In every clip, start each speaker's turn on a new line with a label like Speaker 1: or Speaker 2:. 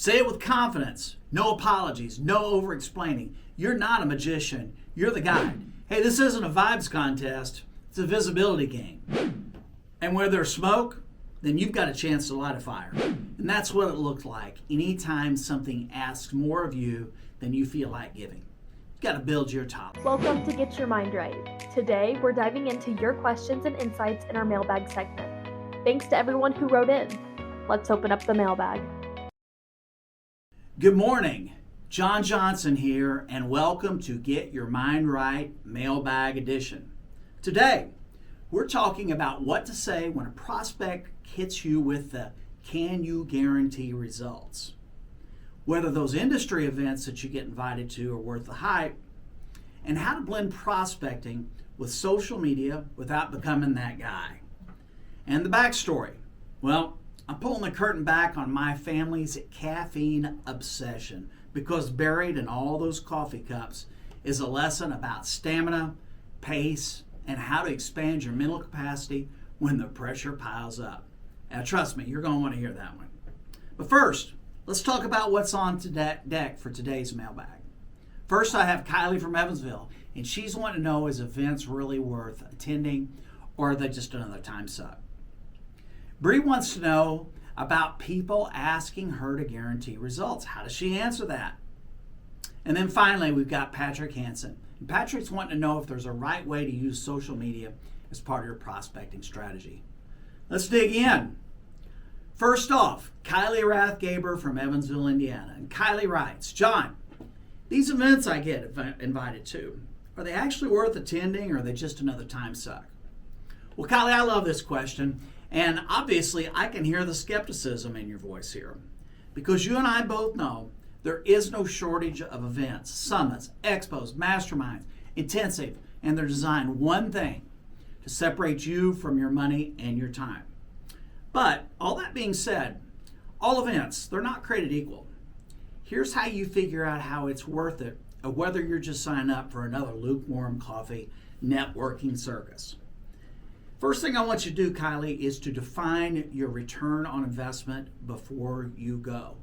Speaker 1: Say it with confidence. No apologies. No over-explaining. You're not a magician. You're the guide. Hey, this isn't a vibes contest. It's a visibility game. And where there's smoke, then you've got a chance to light a fire. And that's what it looked like anytime something asks more of you than you feel like giving. You've got to build your top.
Speaker 2: Welcome to Get Your Mind Right. Today, we're diving into your questions and insights in our mailbag segment. Thanks to everyone who wrote in. Let's open up the mailbag.
Speaker 1: Good morning. John Johnson here, and welcome to Get Your Mind Right Mailbag Edition. Today, we're talking about what to say when a prospect hits you with the "can you guarantee results?" Whether those industry events that you get invited to are worth the hype, and how to blend prospecting with social media without becoming that guy. And the backstory. Well, I'm pulling the curtain back on my family's caffeine obsession because buried in all those coffee cups is a lesson about stamina, pace, and how to expand your mental capacity when the pressure piles up. Now, trust me, you're going to want to hear that one. But first, let's talk about what's on deck for today's mailbag. First, I have Kylie from Evansville, and she's wanting to know, is events really worth attending, or are they just another time suck? Bree wants to know about people asking her to guarantee results. How does she answer that? And then finally, we've got Patrick Hansen. And Patrick's wanting to know if there's a right way to use social media as part of your prospecting strategy. Let's dig in. First off, Kylie Rathgaber from Evansville, Indiana. And Kylie writes, John, these events I get invited to, are they actually worth attending, or are they just another time suck? Well, Kylie, I love this question. And obviously, I can hear the skepticism in your voice here, because you and I both know there is no shortage of events, summits, expos, masterminds, intensive, and they're designed one thing, to separate you from your money and your time. But all that being said, all events, they're not created equal. Here's how you figure out how it's worth it, or whether you're just signing up for another lukewarm coffee networking circus. First thing I want you to do, Kylie, is to define your return on investment before you go.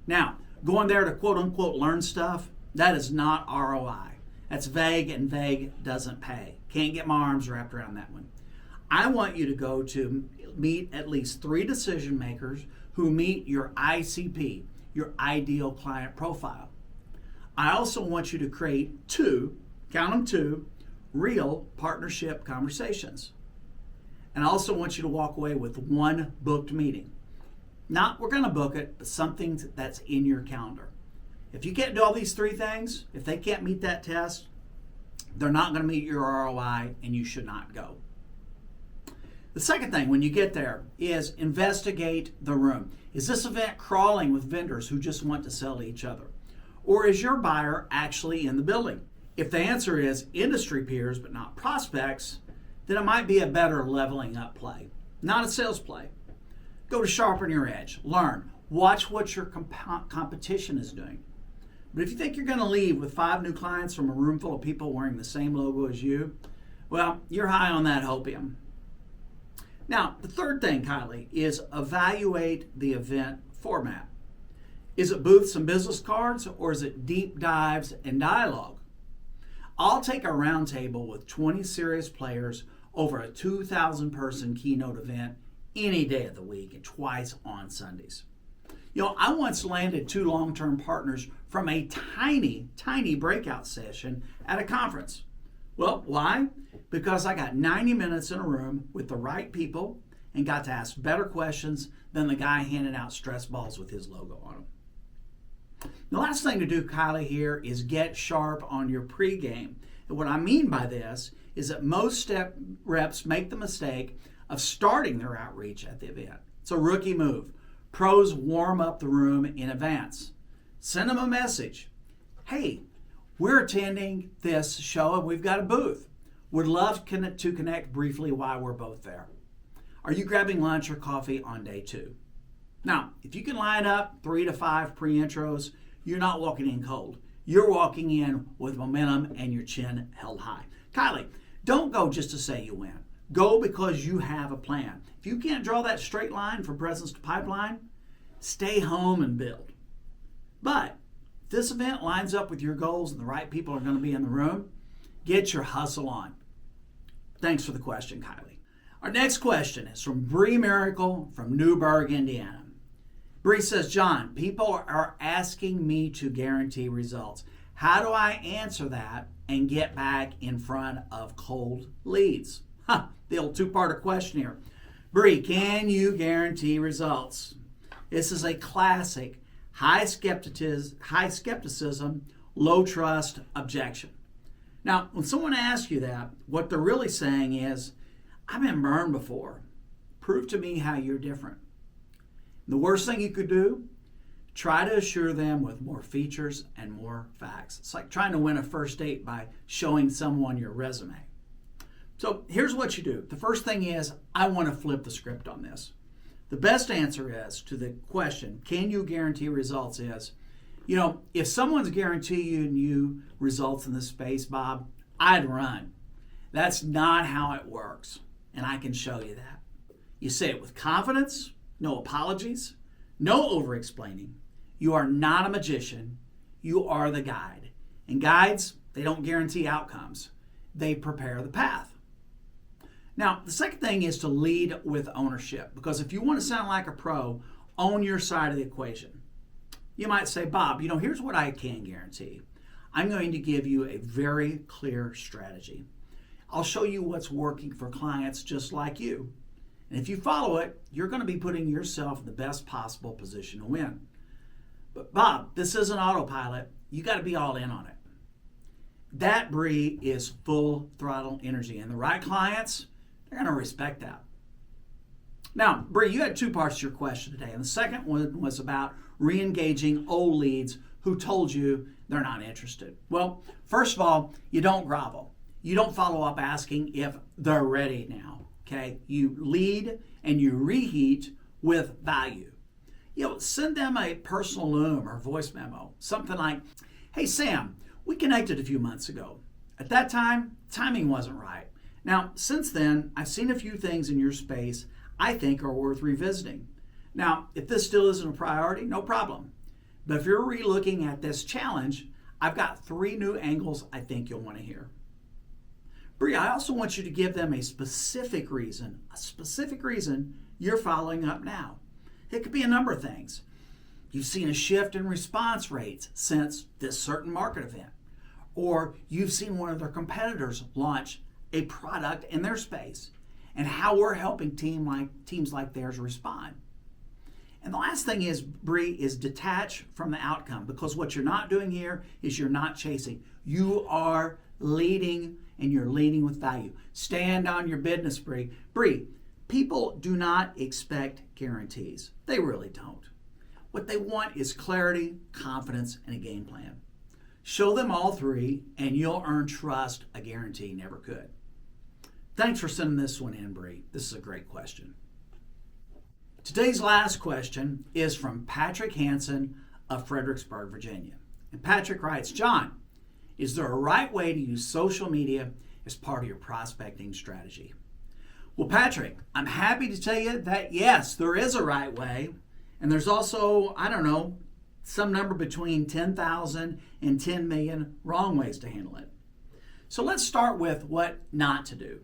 Speaker 1: Now, going there to quote unquote learn stuff, that is not ROI. That's vague, and vague doesn't pay. Can't get my arms wrapped around that one. I want you to go to meet at least 3 decision makers who meet your ICP, your ideal client profile. I also want you to create 2, count them 2, real partnership conversations. And I also want you to walk away with 1 booked meeting. Not we're going to book it, but something that's in your calendar. If you can't do all these 3 things, if they can't meet that test, they're not going to meet your ROI, and you should not go. The second thing when you get there is investigate the room. Is this event crawling with vendors who just want to sell to each other? Or is your buyer actually in the building? If the answer is industry peers but not prospects, then it might be a better leveling up play, not a sales play. Go to sharpen your edge, learn, watch what your competition is doing. But if you think you're going to leave with 5 new clients from a room full of people wearing the same logo as you, well, you're high on that hopium. Now, the third thing, Kylie, is evaluate the event format. Is it booths and business cards, or is it deep dives and dialogue? I'll take a roundtable with 20 serious players over a 2,000 person keynote event any day of the week and twice on Sundays. You know, I once landed 2 long-term partners from a tiny breakout session at a conference. Well, why? Because I got 90 minutes in a room with the right people and got to ask better questions than the guy handing out stress balls with his logo on them. The last thing to do, Kylie, here is get sharp on your pregame. And what I mean by this is that most reps make the mistake of starting their outreach at the event. It's a rookie move. Pros warm up the room in advance. Send them a message. Hey, we're attending this show and we've got a booth. Would love to connect briefly while we're both there. Are you grabbing lunch or coffee on day 2? Now, if you can line up 3 to 5 pre-intros, you're not walking in cold. You're walking in with momentum and your chin held high. Kylie, don't go just to say you win. Go because you have a plan. If you can't draw that straight line from presence to pipeline, stay home and build. But if this event lines up with your goals and the right people are going to be in the room, get your hustle on. Thanks for the question, Kylie. Our next question is from Bree Miracle from Newburgh, Indiana. Bree says, John, people are asking me to guarantee results. How do I answer that and get back in front of cold leads? The old two-parter question here. Bree, can you guarantee results? This is a classic high skepticism, low trust objection. Now, when someone asks you that, what they're really saying is, I've been burned before. Prove to me how you're different. The worst thing you could do, try to assure them with more features and more facts. It's like trying to win a first date by showing someone your resume. So here's what you do. The first thing is, I want to flip the script on this. The best answer is to the question, can you guarantee results, is, if someone's guaranteeing you results in this space, Bob, I'd run. That's not how it works. And I can show you that. You say it with confidence, no apologies, no over-explaining. You are not a magician. You are the guide. And guides, they don't guarantee outcomes. They prepare the path. Now, the second thing is to lead with ownership, because if you want to sound like a pro, own your side of the equation. You might say, Bob, here's what I can guarantee. I'm going to give you a very clear strategy. I'll show you what's working for clients just like you. And if you follow it, you're going to be putting yourself in the best possible position to win. But Bob, this isn't autopilot. You got to be all in on it. That, Bree, is full throttle energy. And the right clients, they're going to respect that. Now, Bree, you had two parts to your question today. And the second one was about re-engaging old leads who told you they're not interested. Well, first of all, you don't grovel. You don't follow up asking if they're ready now. Okay, you lead and you reheat with value. Send them a personal loom or voice memo, something like, hey, Sam, we connected a few months ago. At that time, timing wasn't right. Now, since then, I've seen a few things in your space I think are worth revisiting. Now, if this still isn't a priority, no problem. But if you're re-looking at this challenge, I've got 3 new angles I think you'll want to hear. Bree, I also want you to give them a specific reason you're following up now. It could be a number of things. You've seen a shift in response rates since this certain market event, or you've seen one of their competitors launch a product in their space, and how we're helping teams like theirs respond. And the last thing is, Bree, is detach from the outcome, because what you're not doing here is you're not chasing. You are leading, and you're leading with value. Stand on your business, Bree. Bree, people do not expect guarantees. They really don't. What they want is clarity, confidence, and a game plan. Show them all 3, and you'll earn trust a guarantee never could. Thanks for sending this one in, Bree. This is a great question. Today's last question is from Patrick Hansen of Fredericksburg, Virginia. And Patrick writes, John, is there a right way to use social media as part of your prospecting strategy? Well, Patrick, I'm happy to tell you that yes, there is a right way. And there's also, some number between 10,000 and 10 million wrong ways to handle it. So let's start with what not to do.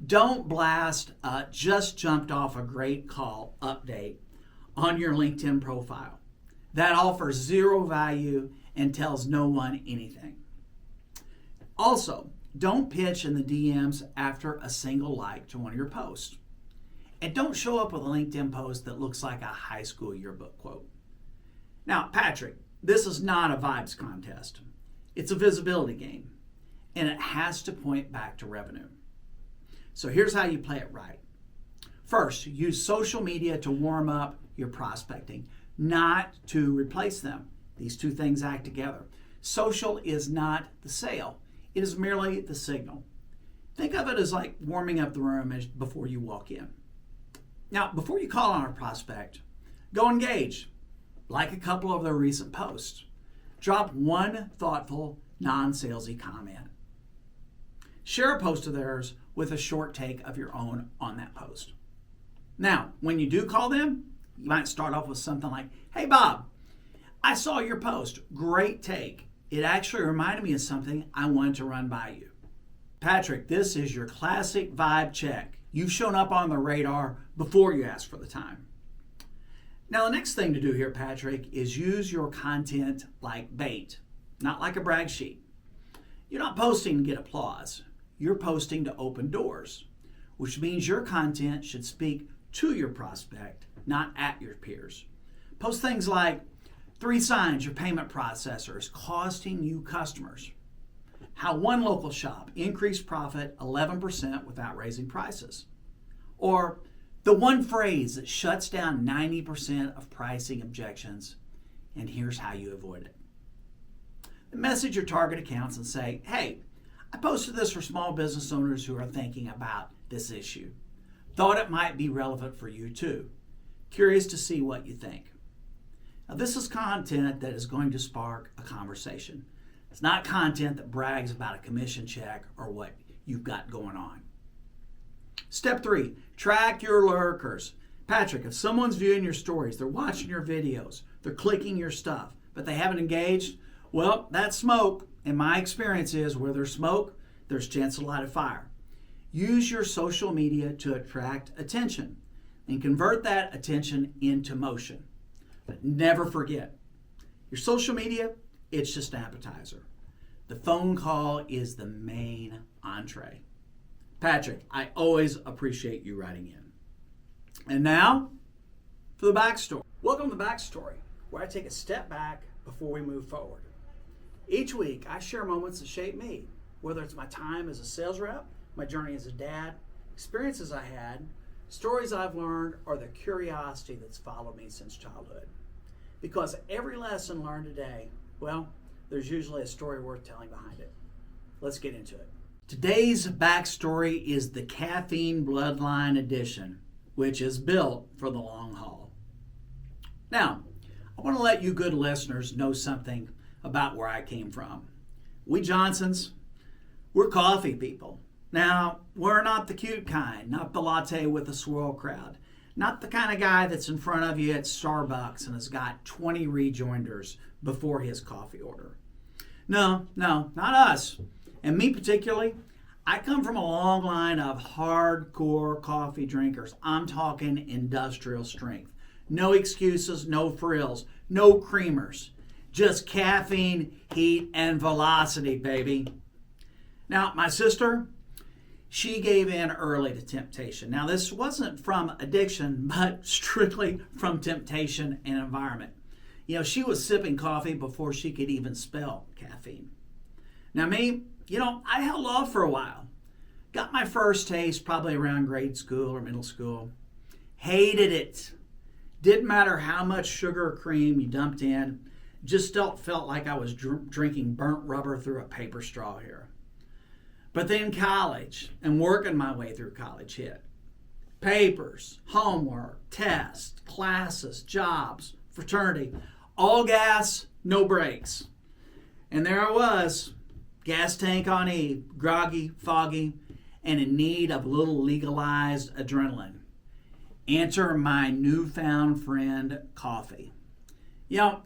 Speaker 1: Don't blast just jumped off a great call update on your LinkedIn profile. That offers 0 value and tells no one anything. Also, don't pitch in the DMs after a single like to one of your posts. And don't show up with a LinkedIn post that looks like a high school yearbook quote. Now, Patrick, this is not a vibes contest. It's a visibility game, and it has to point back to revenue. So here's how you play it right. First, use social media to warm up your prospecting, not to replace them. These two things act together. Social is not the sale. It is merely the signal. Think of it as like warming up the room before you walk in. Now, before you call on a prospect, go engage. Like a couple of their recent posts. Drop one thoughtful, non-salesy comment. Share a post of theirs with a short take of your own on that post. Now, when you do call them, you might start off with something like, hey, Bob, I saw your post. Great take. It actually reminded me of something I wanted to run by you. Patrick, this is your classic vibe check. You've shown up on the radar before you ask for the time. Now, the next thing to do here, Patrick, is use your content like bait, not like a brag sheet. You're not posting to get applause. You're posting to open doors, which means your content should speak to your prospect, not at your peers. Post things like 3 signs your payment processor is costing you customers. How one local shop increased profit 11% without raising prices. Or the one phrase that shuts down 90% of pricing objections, and here's how you avoid it. Message your target accounts and say, hey, I posted this for small business owners who are thinking about this issue. Thought it might be relevant for you too. Curious to see what you think. Now, this is content that is going to spark a conversation. It's not content that brags about a commission check or what you've got going on. Step 3, track your lurkers. Patrick, if someone's viewing your stories, they're watching your videos, they're clicking your stuff, but they haven't engaged, well, that's smoke. And my experience is where there's smoke, there's a chance to light a fire. Use your social media to attract attention and convert that attention into motion. But never forget, your social media, it's just an appetizer. The phone call is the main entree. Patrick, I always appreciate you writing in. And now, for the backstory. Welcome to the backstory, where I take a step back before we move forward. Each week, I share moments that shape me, whether it's my time as a sales rep, my journey as a dad, experiences I had, stories I've learned, or the curiosity that's followed me since childhood. Because every lesson learned today, well, there's usually a story worth telling behind it. Let's get into it. Today's backstory is the Caffeine Bloodline Edition, which is built for the long haul. Now, I want to let you good listeners know something about where I came from. We Johnsons, we're coffee people. Now, we're not the cute kind, not the latte with a swirl crowd, not the kind of guy that's in front of you at Starbucks and has got 20 rejoinders before his coffee order. No, not us. And me particularly, I come from a long line of hardcore coffee drinkers. I'm talking industrial strength. No excuses, no frills, no creamers. Just caffeine, heat, and velocity, baby. Now, my sister, she gave in early to temptation. Now, this wasn't from addiction, but strictly from temptation and environment. You know, she was sipping coffee before she could even spell caffeine. Now, me, I held off for a while. Got my first taste probably around grade school or middle school. Hated it. Didn't matter how much sugar or cream you dumped in. Just still felt like I was drinking burnt rubber through a paper straw here. But then college and working my way through college hit. Papers, homework, tests, classes, jobs, fraternity, all gas, no brakes. And there I was, gas tank on E, groggy, foggy, and in need of a little legalized adrenaline. Enter my newfound friend, coffee.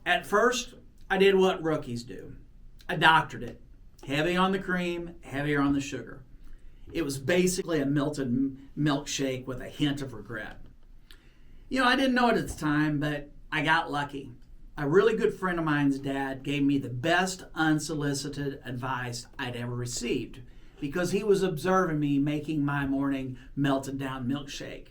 Speaker 1: At first, I did what rookies do. I doctored it. Heavy on the cream, heavier on the sugar. It was basically a melted milkshake with a hint of regret. I didn't know it at the time, but I got lucky. A really good friend of mine's dad gave me the best unsolicited advice I'd ever received because he was observing me making my morning melted down milkshake.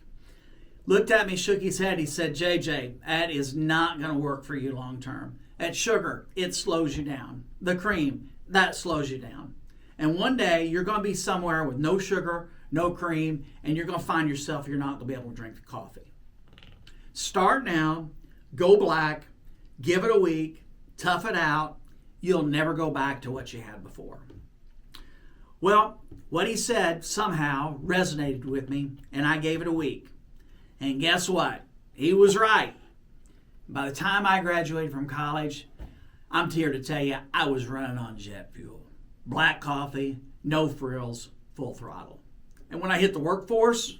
Speaker 1: Looked at me, shook his head. He said, JJ, that is not going to work for you long term. That sugar, it slows you down. The cream, that slows you down. And one day you're going to be somewhere with no sugar, no cream, and you're going to find yourself you're not going to be able to drink the coffee. Start now, go black, give it a week, tough it out. You'll never go back to what you had before. Well, what he said somehow resonated with me, and I gave it a week. And guess what? He was right. By the time I graduated from college, I'm here to tell you I was running on jet fuel. Black coffee, no frills, full throttle. And when I hit the workforce,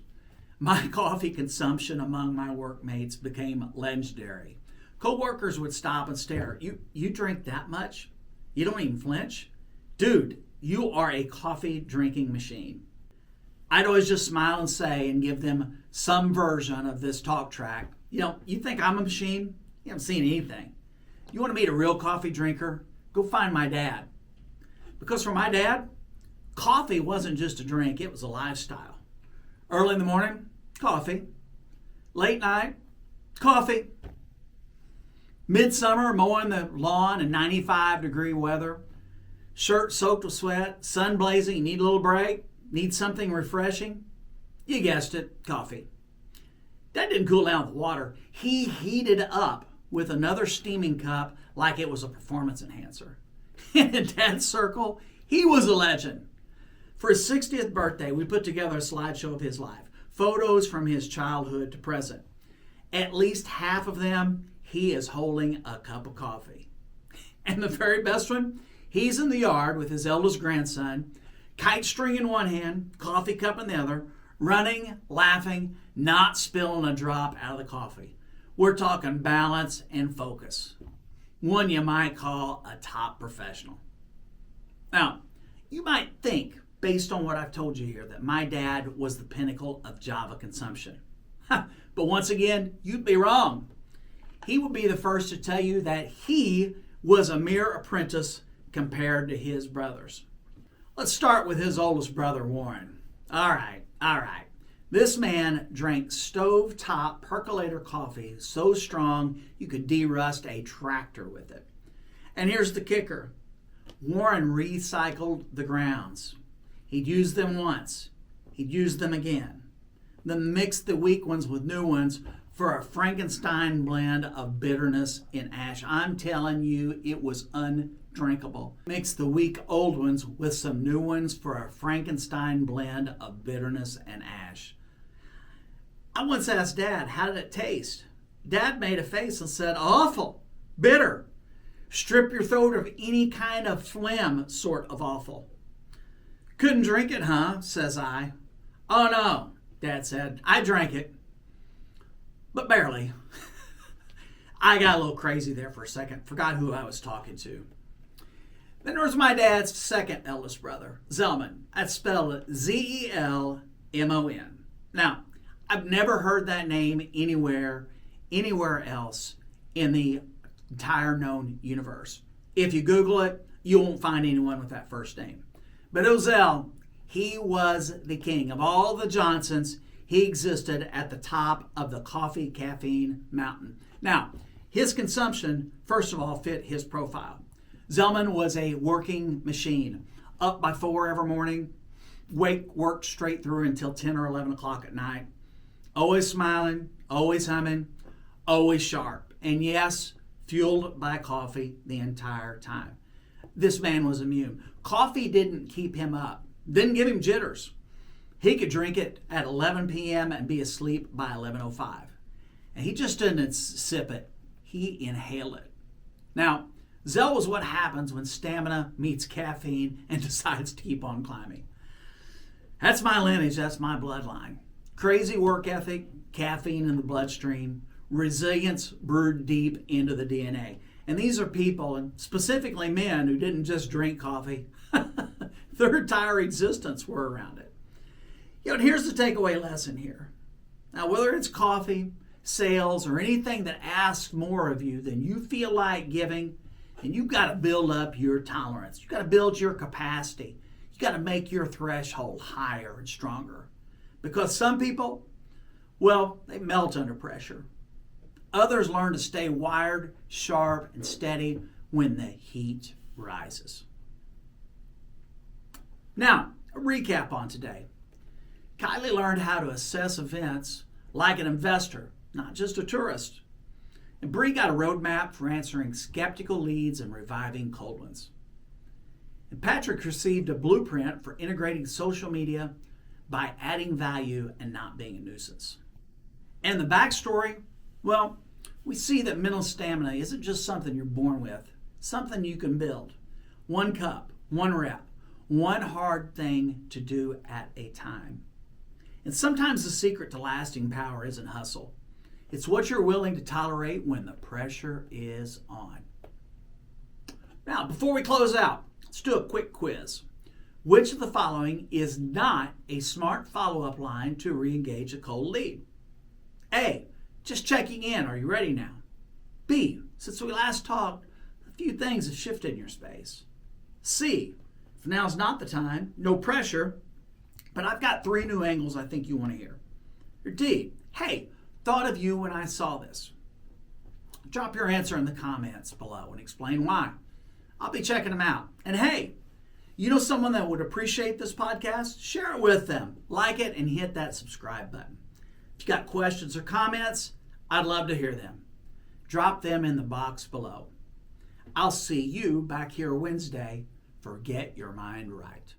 Speaker 1: my coffee consumption among my workmates became legendary. Co-workers would stop and stare. You drink that much? You don't even flinch? Dude, you are a coffee drinking machine. I'd always just smile and say and give them some version of this talk track. You think I'm a machine? You haven't seen anything. You want to meet a real coffee drinker? Go find my dad. Because for my dad, coffee wasn't just a drink, it was a lifestyle. Early in the morning, coffee. Late night, coffee. Midsummer, mowing the lawn in 95-degree weather. Shirt soaked with sweat, sun blazing, you need a little break, need something refreshing. You guessed it, coffee. Dad didn't cool down with water. He heated up with another steaming cup like it was a performance enhancer. In Dad's circle, he was a legend. For his 60th birthday, we put together a slideshow of his life. Photos from his childhood to present. At least half of them, he is holding a cup of coffee. And the very best one, he's in the yard with his eldest grandson, kite string in one hand, coffee cup in the other, running, laughing, not spilling a drop out of the coffee. We're talking balance and focus. One you might call a top professional. Now, you might think, based on what I've told you here, that my dad was the pinnacle of Java consumption. But once again, you'd be wrong. He would be the first to tell you that he was a mere apprentice compared to his brothers. Let's start with his oldest brother, Warren. All right. This man drank stovetop percolator coffee so strong you could de-rust a tractor with it. And here's the kicker. Warren recycled the grounds. He'd use them once. He'd use them again. Then mix the weak ones with new ones for a Frankenstein blend of bitterness and ash. I'm telling you, it was undrinkable. Mix the weak old ones with some new ones for a Frankenstein blend of bitterness and ash. I once asked Dad, how did it taste? Dad made a face and said, awful, bitter. Strip your throat of any kind of phlegm sort of awful. Couldn't drink it, huh? Says I. Oh no, Dad said. I drank it, but barely. I got a little crazy there for a second. Forgot who I was talking to. Then there was my dad's second eldest brother, Zelman. That's spelled Zelmon. Now, I've never heard that name anywhere else in the entire known universe. If you Google it, you won't find anyone with that first name. But Ozell, he was the king. Of all the Johnsons, he existed at the top of the coffee caffeine mountain. Now, his consumption, first of all, fit his profile. Zelman was a working machine. Up by 4 every morning, worked straight through until 10 or 11 o'clock at night. Always smiling, always humming, always sharp. And yes, fueled by coffee the entire time. This man was immune. Coffee didn't keep him up, didn't give him jitters. He could drink it at 11 p.m. and be asleep by 11:05. And he just didn't sip it, he inhaled it. Now, Zell was what happens when stamina meets caffeine and decides to keep on climbing. That's my lineage, that's my bloodline. Crazy work ethic, caffeine in the bloodstream, resilience brewed deep into the DNA. And these are people, and specifically men, who didn't just drink coffee. Their entire existence were around it. And here's the takeaway lesson here. Now, whether it's coffee, sales, or anything that asks more of you than you feel like giving, and you've got to build up your tolerance. You've got to build your capacity. You've got to make your threshold higher and stronger. Because some people, well, they melt under pressure. Others learn to stay wired, sharp, and steady when the heat rises. Now, a recap on today. Kylie learned how to assess events like an investor, not just a tourist. And Bree got a roadmap for answering skeptical leads and reviving cold ones. And Patrick received a blueprint for integrating social media by adding value and not being a nuisance. And the backstory, well, we see that mental stamina isn't just something you're born with, something you can build. 1 cup, 1 rep, 1 hard thing to do at a time. And sometimes the secret to lasting power isn't hustle. It's what you're willing to tolerate when the pressure is on. Now, before we close out, let's do a quick quiz. Which of the following is not a smart follow-up line to re-engage a cold lead? A, just checking in. Are you ready now? B, since we last talked, a few things have shifted in your space. C, if now's not the time, no pressure, but I've got 3 new angles I think you want to hear. Or D, hey, thought of you when I saw this. Drop your answer in the comments below and explain why. I'll be checking them out. And hey, you know someone that would appreciate this podcast? Share it with them. Like it and hit that subscribe button. If you got questions or comments, I'd love to hear them. Drop them in the box below. I'll see you back here Wednesday for Get Your Mind Right.